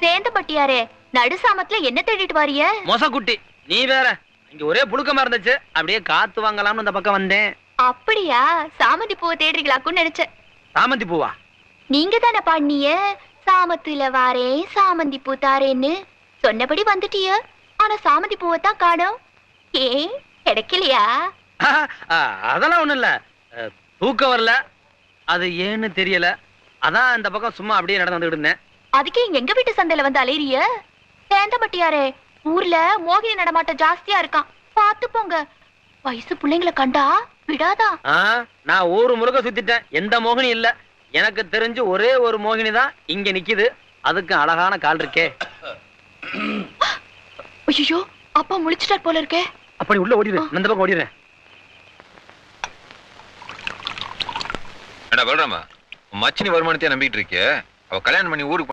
சேந்தப்பட்டியாரே, நடு சாமத்துல என்ன தேடிட்டு வாரிய? மொசக்குட்டி, நீ வேற. இங்க ஒரே புழுக்கமா இருந்துச்சு, அப்படியே காத்து வாங்கலாம்னு இந்த பக்கம் வந்தேன். அப்படியா? சாமந்தி பூவை தேடுறீங்களாக்குன்னு நினைச்சேன். சாமந்தி பூவா? நீங்க தானே பாடினீங்க, சாமத்துல வாரே சாமந்தி பூ தாரேன்னு. சொன்னபடி வந்துட்டிய, ஆனா சாமந்தி பூவை தான் காணோம். ஏன் கிடைக்கலையா? அதெல்லாம் ஒண்ணும் இல்ல, தூக்கம் வரல, அது ஏன்னு தெரியல. அதான் இந்த பக்கம் சும்மா அப்படியே நடந்து வந்துட்டு இருந்தேன். அதுக்கே எங்க வீட்டு சந்தையில வந்து அலையறிய? சேந்தப்பட்டியாரே, ஊர்ல மோகினி நடமாட்டம் ஜாஸ்தியா இருக்கான், பாத்து போங்க. வயசு பிள்ளைங்களை கண்டா விடாதா. நான் ஊரு முழுக்க சுத்திட்டேன், எந்த மோகினி இல்ல. எனக்கு தெரிஞ்சு ஒரே ஒரு மோகினி தான் இங்க நிக்குது, அதுக்கு அழகான கால் இருக்கே. ஐயோ, அப்பா முழிச்சிட்டார் போல இருக்கே. அப்படி உள்ள ஓடிடு, இந்த பக்கம் ஓடிடுறேன். என்ன பல்றாமா, மச்சினி வருமானத்தையே நம்பிட்டு இருக்கிய? அவ கல்யாணம் பண்ணி ஊருக்கு